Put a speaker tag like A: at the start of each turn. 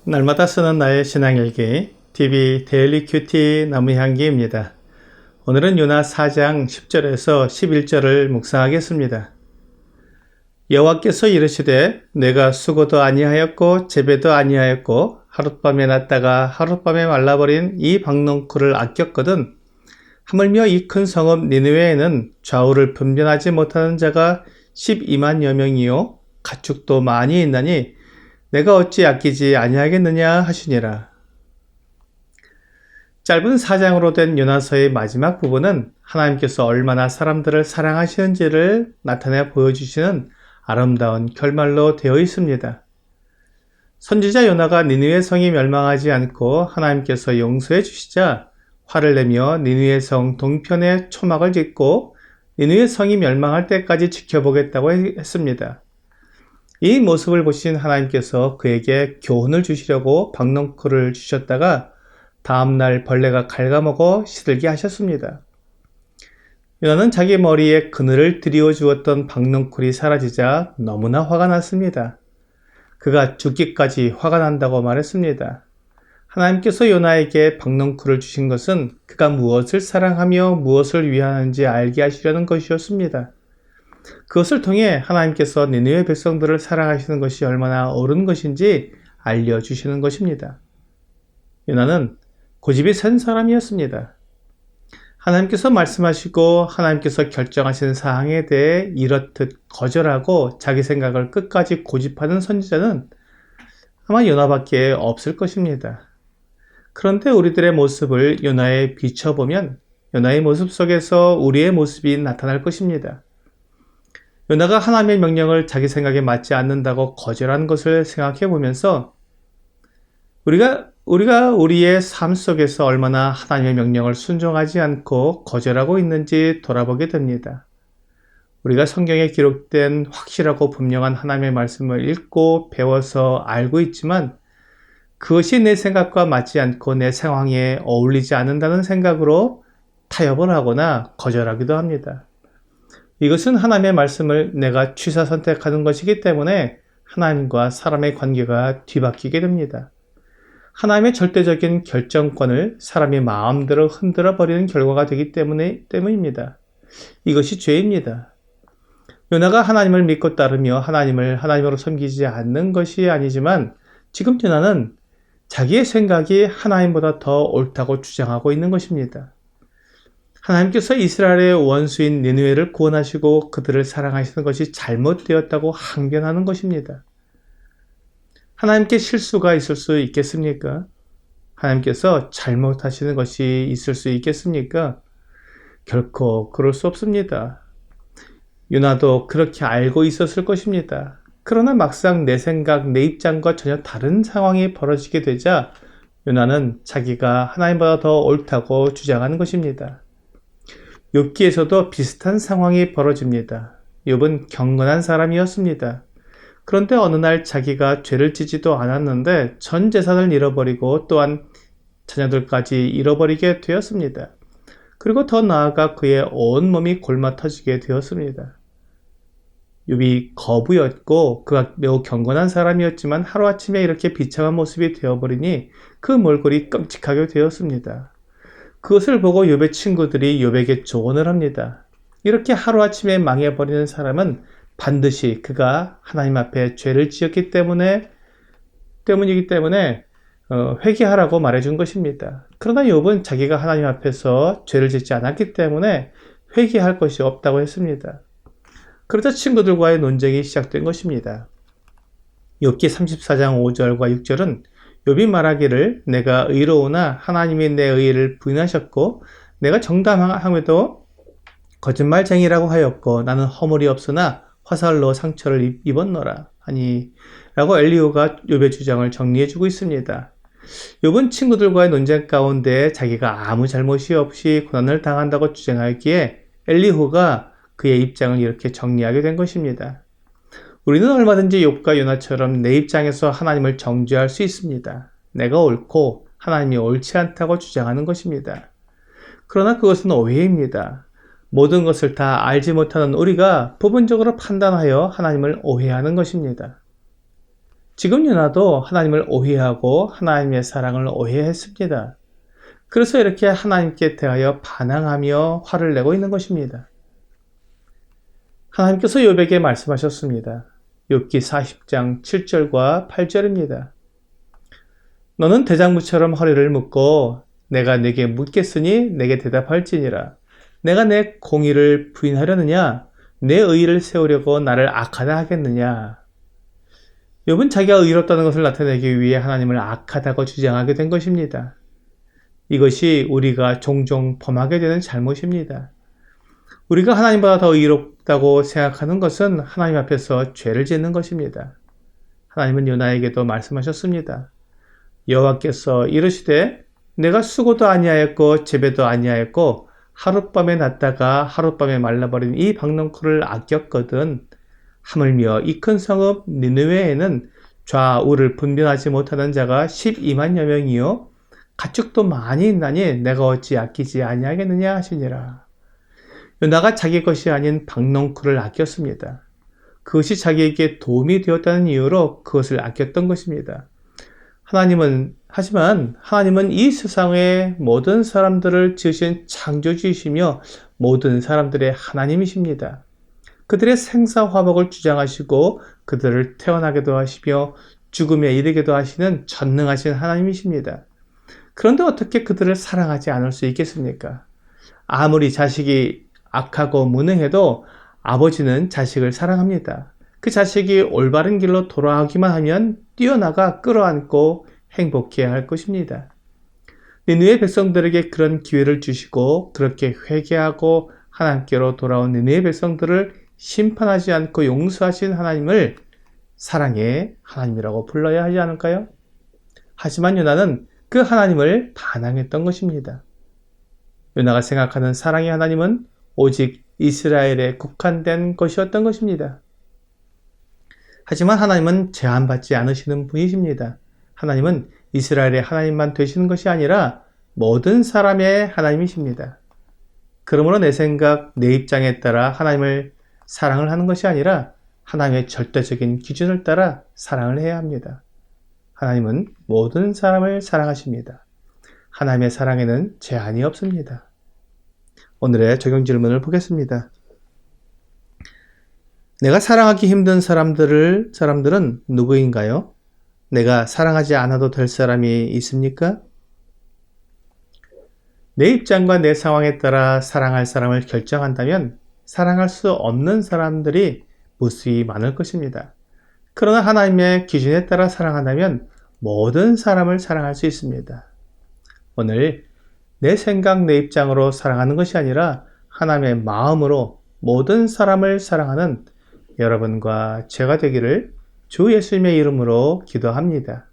A: 날마다 쓰는 나의 신앙일기 TV 데일리 큐티 나무향기입니다. 오늘은 요나 4장 10절에서 11절을 묵상하겠습니다. 여호와께서 이르시되 내가 수고도 아니하였고 재배도 아니하였고 하룻밤에 났다가 하룻밤에 말라버린 이 박농쿨을 아꼈거든 하물며 이 큰 성읍 니느웨에는 좌우를 분별하지 못하는 자가 12만여 명이요 가축도 많이 있나니 내가 어찌 아끼지 아니하겠느냐 하시니라. 짧은 4장으로 된 요나서의 마지막 부분은 하나님께서 얼마나 사람들을 사랑하시는지를 나타내 보여주시는 아름다운 결말로 되어 있습니다. 선지자 요나가 니느웨 성이 멸망하지 않고 하나님께서 용서해 주시자 화를 내며 니느웨 성 동편에 초막을 짓고 니느웨 성이 멸망할 때까지 지켜보겠다고 했습니다. 이 모습을 보신 하나님께서 그에게 교훈을 주시려고 박농쿨을 주셨다가 다음날 벌레가 갉아먹어 시들게 하셨습니다. 요나는 자기 머리에 그늘을 드리워 주었던 박농쿨이 사라지자 너무나 화가 났습니다. 그가 죽기까지 화가 난다고 말했습니다. 하나님께서 요나에게 박농쿨을 주신 것은 그가 무엇을 사랑하며 무엇을 위하는지 알게 하시려는 것이었습니다. 그것을 통해 하나님께서 니느웨 백성들을 사랑하시는 것이 얼마나 옳은 것인지 알려주시는 것입니다. 요나는 고집이 센 사람이었습니다. 하나님께서 말씀하시고 하나님께서 결정하신 사항에 대해 이렇듯 거절하고 자기 생각을 끝까지 고집하는 선지자는 아마 요나밖에 없을 것입니다. 그런데 우리들의 모습을 요나에 비춰보면 요나의 모습 속에서 우리의 모습이 나타날 것입니다. 요나가 하나님의 명령을 자기 생각에 맞지 않는다고 거절한 것을 생각해 보면서 우리가 우리의 삶 속에서 얼마나 하나님의 명령을 순종하지 않고 거절하고 있는지 돌아보게 됩니다. 우리가 성경에 기록된 확실하고 분명한 하나님의 말씀을 읽고 배워서 알고 있지만 그것이 내 생각과 맞지 않고 내 상황에 어울리지 않는다는 생각으로 타협을 하거나 거절하기도 합니다. 이것은 하나님의 말씀을 내가 취사 선택하는 것이기 때문에 하나님과 사람의 관계가 뒤바뀌게 됩니다. 하나님의 절대적인 결정권을 사람이 마음대로 흔들어 버리는 결과가 되기 때문입니다. 이것이 죄입니다. 요나가 하나님을 믿고 따르며 하나님을 하나님으로 섬기지 않는 것이 아니지만 지금 요나는 자기의 생각이 하나님보다 더 옳다고 주장하고 있는 것입니다. 하나님께서 이스라엘의 원수인 니느웨를 구원하시고 그들을 사랑하시는 것이 잘못되었다고 항변하는 것입니다. 하나님께 실수가 있을 수 있겠습니까? 하나님께서 잘못하시는 것이 있을 수 있겠습니까? 결코 그럴 수 없습니다. 요나도 그렇게 알고 있었을 것입니다. 그러나 막상 내 생각, 내 입장과 전혀 다른 상황이 벌어지게 되자 요나는 자기가 하나님보다 더 옳다고 주장하는 것입니다. 욥기에서도 비슷한 상황이 벌어집니다. 욥은 경건한 사람이었습니다. 그런데 어느 날 자기가 죄를 지지도 않았는데 전 재산을 잃어버리고 또한 자녀들까지 잃어버리게 되었습니다. 그리고 더 나아가 그의 온 몸이 골마 터지게 되었습니다. 욥이 거부였고 그가 매우 경건한 사람이었지만 하루아침에 이렇게 비참한 모습이 되어버리니 그 몰골이 끔찍하게 되었습니다. 그것을 보고 욥의 친구들이 욥에게 조언을 합니다. 이렇게 하루아침에 망해버리는 사람은 반드시 그가 하나님 앞에 죄를 지었기 때문이기 때문에 회개하라고 말해준 것입니다. 그러나 욥은 자기가 하나님 앞에서 죄를 짓지 않았기 때문에 회개할 것이 없다고 했습니다. 그러자 친구들과의 논쟁이 시작된 것입니다. 욥기 34장 5절과 6절은 욥이 말하기를 내가 의로우나 하나님이 내 의를 부인하셨고 내가 정당함에도 거짓말쟁이라고 하였고 나는 허물이 없으나 화살로 상처를 입었노라 하니 라고 엘리후가 욥의 주장을 정리해주고 있습니다. 욥은 친구들과의 논쟁 가운데 자기가 아무 잘못이 없이 고난을 당한다고 주장하기에 엘리후가 그의 입장을 이렇게 정리하게 된 것입니다. 우리는 얼마든지 욥과 요나처럼 내 입장에서 하나님을 정죄할 수 있습니다. 내가 옳고 하나님이 옳지 않다고 주장하는 것입니다. 그러나 그것은 오해입니다. 모든 것을 다 알지 못하는 우리가 부분적으로 판단하여 하나님을 오해하는 것입니다. 지금 요나도 하나님을 오해하고 하나님의 사랑을 오해했습니다. 그래서 이렇게 하나님께 대하여 반항하며 화를 내고 있는 것입니다. 하나님께서 욥에게 말씀하셨습니다. 욥기 40장 7절과 8절입니다. 너는 대장부처럼 허리를 묶고 내가 네게 묻겠으니 내게 대답할지니라. 내가 내 공의를 부인하려느냐? 내 의의를 세우려고 나를 악하다 하겠느냐? 욥은 자기가 의롭다는 것을 나타내기 위해 하나님을 악하다고 주장하게 된 것입니다. 이것이 우리가 종종 범하게 되는 잘못입니다. 우리가 하나님보다 더 의롭다고 생각하는 것은 하나님 앞에서 죄를 짓는 것입니다. 하나님은 요나에게도 말씀하셨습니다. 여호와께서 이르시되 내가 수고도 아니하였고 재배도 아니하였고 하룻밤에 났다가 하룻밤에 말라버린 이 박넝쿨을 아꼈거든. 하물며 이 큰 성읍 니느웨에는 좌우를 분별하지 못하는 자가 12만여 명이요 가축도 많이 있나니 내가 어찌 아끼지 아니하겠느냐 하시니라. 요나가 자기 것이 아닌 박넝쿨을 아꼈습니다. 그것이 자기에게 도움이 되었다는 이유로 그것을 아꼈던 것입니다. 하지만 하나님은 이 세상의 모든 사람들을 지으신 창조주이시며 모든 사람들의 하나님이십니다. 그들의 생사화복을 주장하시고 그들을 태어나게도 하시며 죽음에 이르게도 하시는 전능하신 하나님이십니다. 그런데 어떻게 그들을 사랑하지 않을 수 있겠습니까? 아무리 자식이 악하고 무능해도 아버지는 자식을 사랑합니다. 그 자식이 올바른 길로 돌아가기만 하면 뛰어나가 끌어안고 행복해야 할 것입니다. 니느웨 백성들에게 그런 기회를 주시고 그렇게 회개하고 하나님께로 돌아온 니느웨 백성들을 심판하지 않고 용서하신 하나님을 사랑의 하나님이라고 불러야 하지 않을까요? 하지만 요나는 그 하나님을 반항했던 것입니다. 요나가 생각하는 사랑의 하나님은 오직 이스라엘에 국한된 것이었던 것입니다. 하지만 하나님은 제한받지 않으시는 분이십니다. 하나님은 이스라엘의 하나님만 되시는 것이 아니라 모든 사람의 하나님이십니다. 그러므로 내 생각, 내 입장에 따라 하나님을 사랑을 하는 것이 아니라 하나님의 절대적인 기준을 따라 사랑을 해야 합니다. 하나님은 모든 사람을 사랑하십니다. 하나님의 사랑에는 제한이 없습니다. 오늘의 적용 질문을 보겠습니다. 내가 사랑하기 힘든 사람들은 누구인가요? 내가 사랑하지 않아도 될 사람이 있습니까? 내 입장과 내 상황에 따라 사랑할 사람을 결정한다면 사랑할 수 없는 사람들이 무수히 많을 것입니다. 그러나 하나님의 기준에 따라 사랑한다면 모든 사람을 사랑할 수 있습니다. 오늘 내 생각, 내 입장으로 사랑하는 것이 아니라 하나님의 마음으로 모든 사람을 사랑하는 여러분과 제가 되기를 주 예수님의 이름으로 기도합니다.